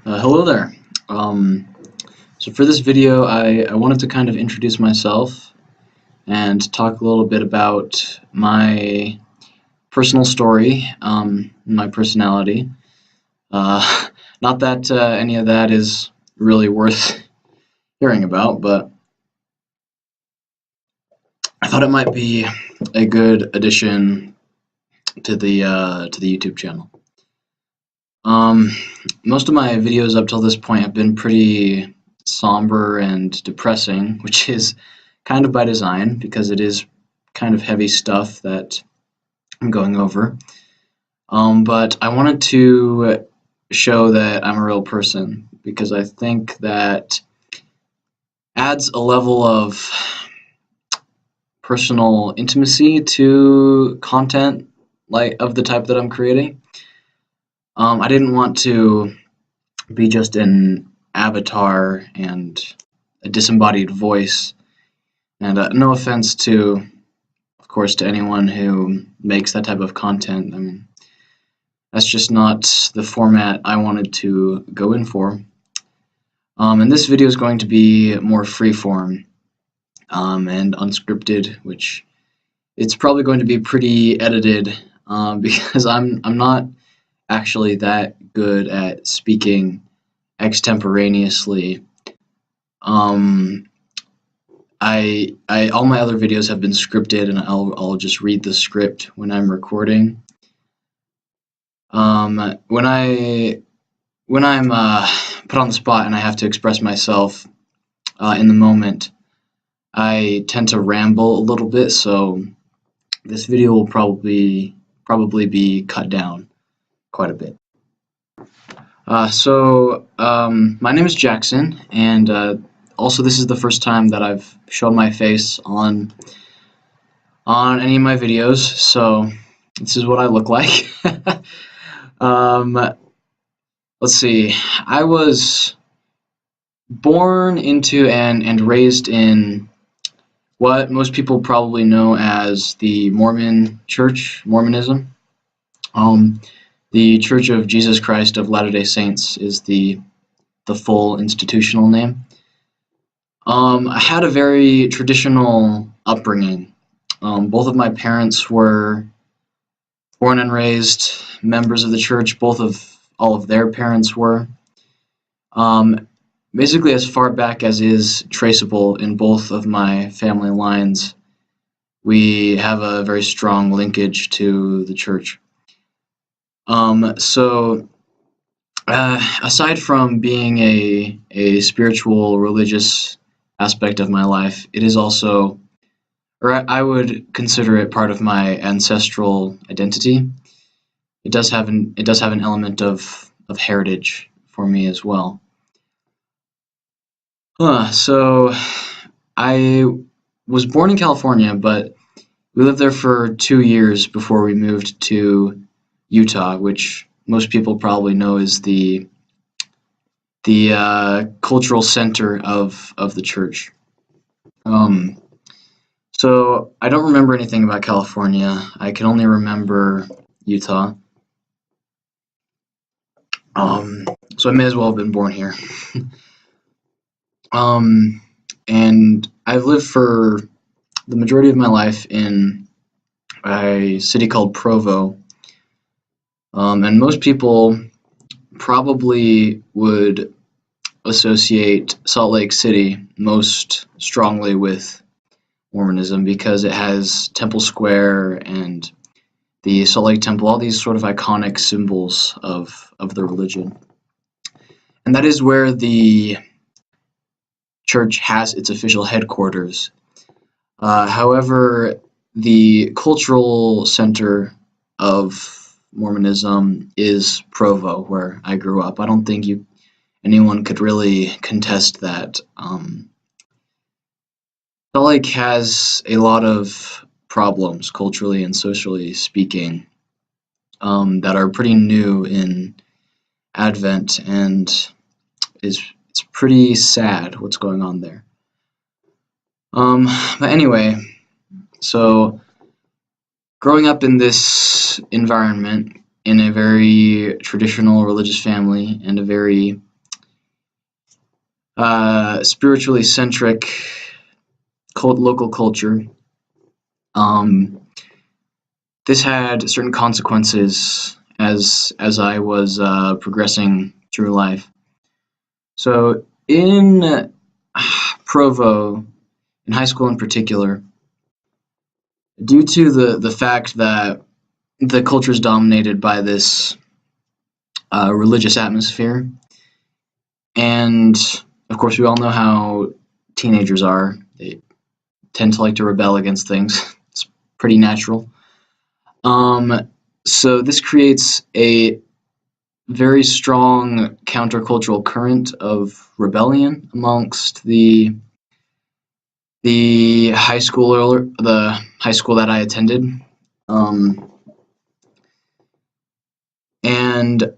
Hello there. Um, so for this video, I wanted to kind of introduce myself and talk a little bit about my personal story, my personality. Uh, Not that any of that is really worth hearing about, but I thought it might be a good addition to the YouTube channel. Um, Most of my videos up till this point have been pretty somber and depressing, which is kind of by design because it is kind of heavy stuff that I'm going over. But I wanted to show that I'm a real person because I think that adds a level of personal intimacy to content like of the type that I'm creating. I didn't want to be just an avatar and a disembodied voice. And no offense to, of course, to anyone who makes that type of content. I mean, that's just not the format I wanted to go in for. And this video is going to be more freeform and unscripted, which it's probably going to be pretty edited because I'm not actually that good at speaking extemporaneously. Um, I all my other videos have been scripted, and I'll just read the script when I'm recording. When I'm put on the spot and I have to express myself in the moment, I tend to ramble a little bit, so this video will probably be cut down quite a bit. My name is Jackson, and also this is the first time that I've shown my face on any of my videos, so this is what I look like. um, let's see. I was born into and raised in what most people probably know as the Mormon Church, Mormonism. The Church of Jesus Christ of Latter-day Saints is the full institutional name. I had a very traditional upbringing. Both of my parents were born and raised members of the church. All of their parents were. Um, Basically, as far back as is traceable in both of my family lines, we have a very strong linkage to the church. Aside from being a spiritual, religious aspect of my life, it is also, or I would consider it part of my ancestral identity. It does have an element of heritage for me as well. So I was born in California, but we lived there for 2 years before we moved to Utah, which most people probably know is the cultural center of the church. Um, so I don't remember anything about California. I can only remember Utah. Um, so I may as well have been born here. Um, and I've lived for the majority of my life in a city called Provo. And most people probably would associate Salt Lake City most strongly with Mormonism because it has Temple Square and the Salt Lake Temple, all these sort of iconic symbols of the religion. And that is where the church has its official headquarters. However, the cultural center of Mormonism is Provo, where I grew up. I don't think anyone could really contest that. Salt Lake has a lot of problems, culturally and socially speaking, that are pretty new in Advent, and it's pretty sad what's going on there. But anyway, so growing up in this environment, in a very traditional religious family and a very spiritually centric local culture. This had certain consequences as I was progressing through life. So in Provo, in high school in particular, due to the fact that the culture is dominated by this religious atmosphere, and of course we all know how teenagers are. They tend to like to rebel against things. It's pretty natural. So this creates a very strong countercultural current of rebellion amongst the high school that I attended, and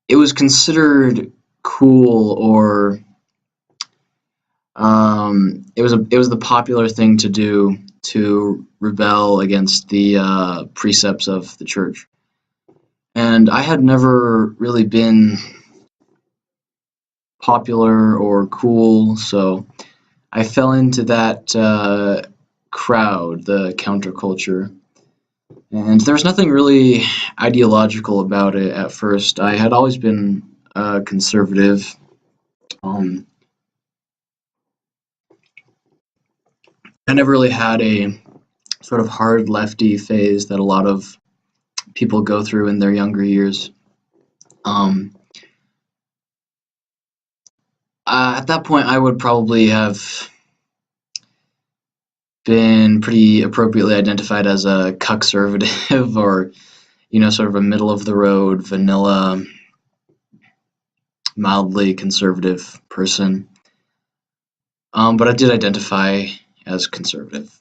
it was considered cool, or it was the popular thing to do to rebel against the precepts of the church. And I had never really been popular or cool, so I fell into that crowd, the counterculture. And there's nothing really ideological about it at first. I had always been conservative. I never really had a sort of hard lefty phase that a lot of people go through in their younger years. At that point, I would probably have been pretty appropriately identified as a cuckservative, or sort of a middle of the road, vanilla, mildly conservative person. But I did identify as conservative.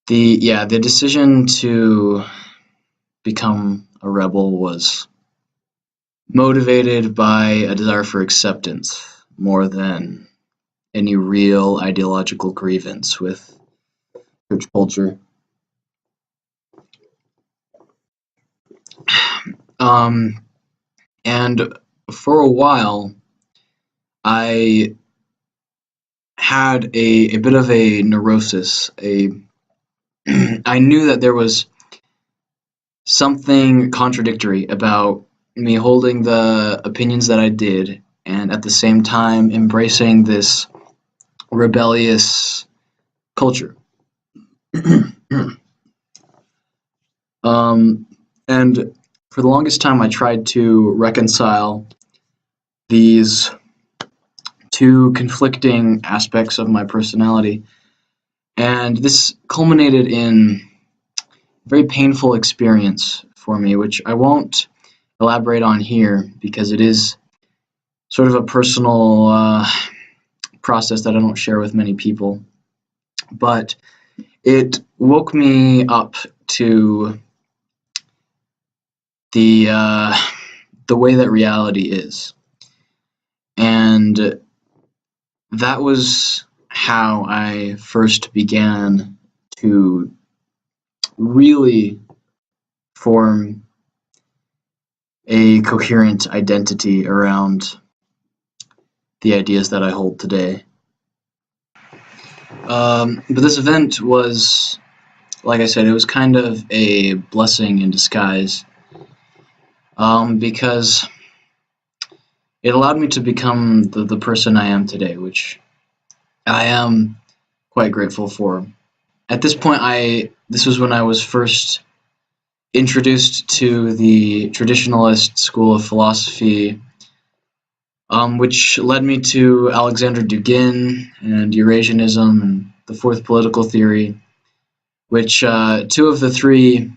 The decision to become a rebel was motivated by a desire for acceptance more than any real ideological grievance with church culture. And for a while, I had a bit of a neurosis. I knew that there was something contradictory about me holding the opinions that I did, and at the same time embracing this rebellious culture. And for the longest time, I tried to reconcile these two conflicting aspects of my personality, and this culminated in a very painful experience for me, which I won't elaborate on here because it is sort of a personal process that I don't share with many people. But it woke me up to the way that reality is, and that was how I first began to really form a coherent identity around the ideas that I hold today. But this event was, like I said, it was kind of a blessing in disguise, because it allowed me to become the person I am today, which I am quite grateful for. At this point, this was when I was first introduced to the traditionalist school of philosophy, which led me to Alexander Dugin and Eurasianism and the fourth political theory, which two of the three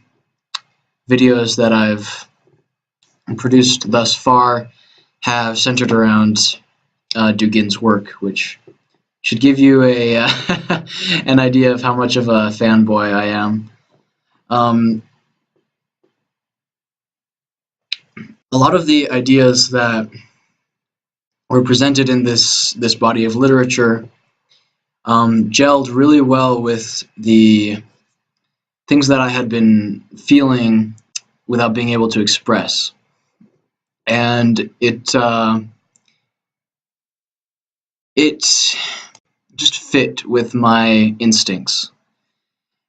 videos that I've produced thus far have centered around Dugin's work, which should give you a an idea of how much of a fanboy I am. A lot of the ideas that were presented in this body of literature gelled really well with the things that I had been feeling without being able to express. and it just fit with my instincts.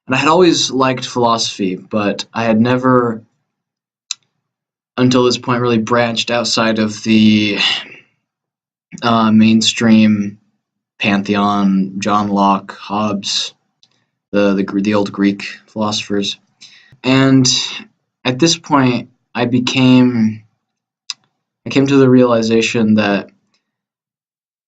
And I had always liked philosophy, but I had never, until this point, really branched outside of the mainstream pantheon, John Locke, Hobbes, the old Greek philosophers. And at this point, I came to the realization that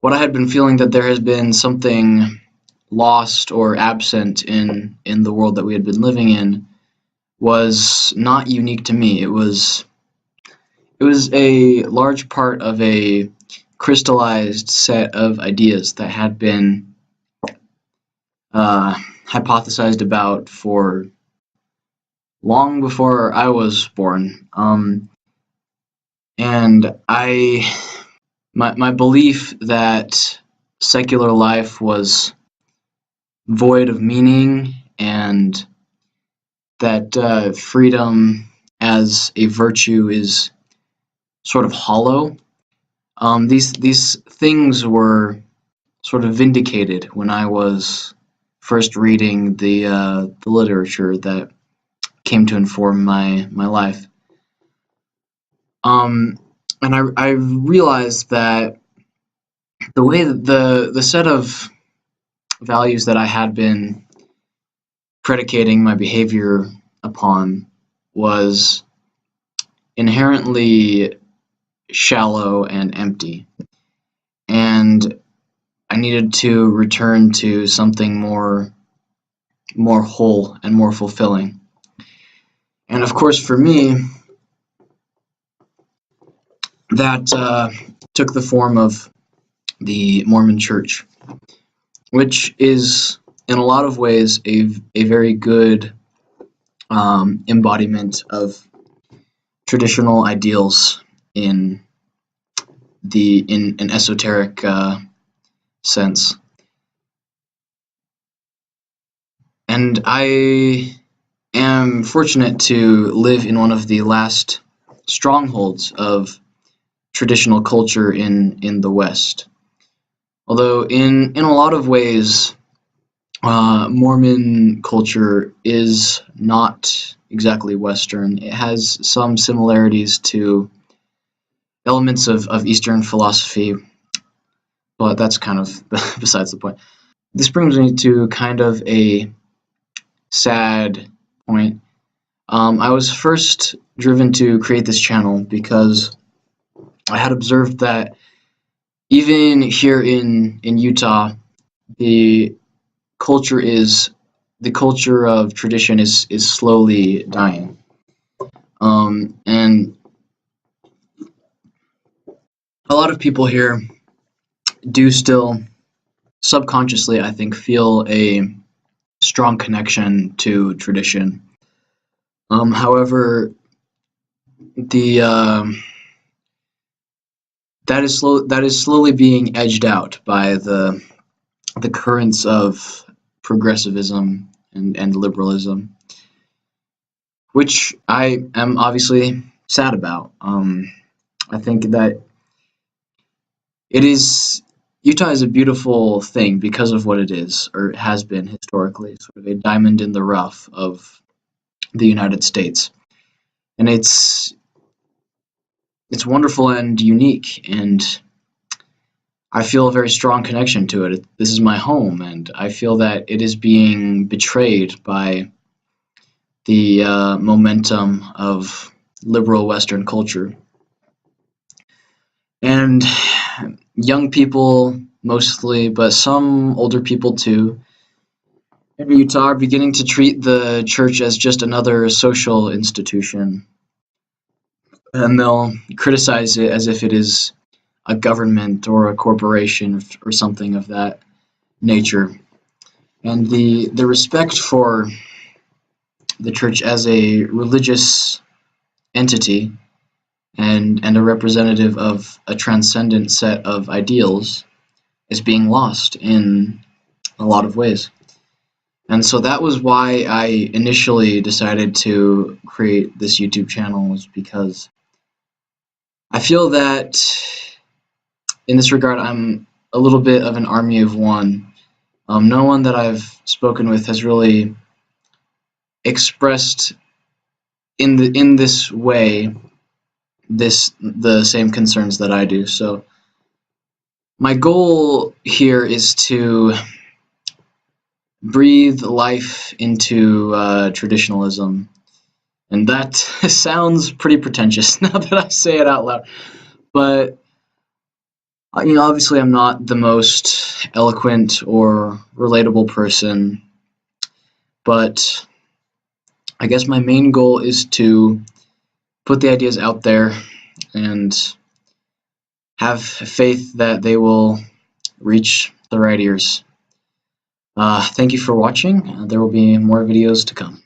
what I had been feeling, that there has been something lost or absent in the world that we had been living in, was not unique to me. It was a large part of a crystallized set of ideas that had been hypothesized about for long before I was born. And my belief that secular life was void of meaning, and that freedom as a virtue is sort of hollow. These things were sort of vindicated when I was first reading the literature that came to inform my life. And I realized that the way that the set of values that I had been predicating my behavior upon was inherently shallow and empty, and I needed to return to something more whole and more fulfilling. And of course, for me, that took the form of the Mormon Church, which is in a lot of ways a very good embodiment of traditional ideals in an esoteric sense. And I am fortunate to live in one of the last strongholds of traditional culture in the West. Although in a lot of ways, Mormon culture is not exactly Western. It has some similarities to elements of Eastern philosophy, but that's kind of besides the point. This brings me to kind of a sad point. I was first driven to create this channel because I had observed that even here in Utah, the culture of tradition is slowly dying. And a lot of people here do still subconsciously, I think, feel a strong connection to tradition. However, the that is slowly being edged out by the currents of progressivism and liberalism, which I am obviously sad about. I think that Utah is a beautiful thing because of what it is, or it has been historically, sort of a diamond in the rough of the United States. And it's wonderful and unique, and I feel a very strong connection to it. This is my home, and I feel that it is being betrayed by the momentum of liberal Western culture. And young people mostly, but some older people too, in Utah are beginning to treat the church as just another social institution. And they'll criticize it as if it is a government or a corporation or something of that nature. And the respect for the church as a religious entity and a representative of a transcendent set of ideals is being lost in a lot of ways. And so that was why I initially decided to create this YouTube channel, was because I feel that in this regard, I'm a little bit of an army of one. No one that I've spoken with has really expressed in this way the same concerns that I do. So my goal here is to breathe life into traditionalism, and that sounds pretty pretentious now that I say it out loud. But obviously, I'm not the most eloquent or relatable person, but I guess my main goal is to put the ideas out there and have faith that they will reach the right ears. Thank you for watching. There will be more videos to come.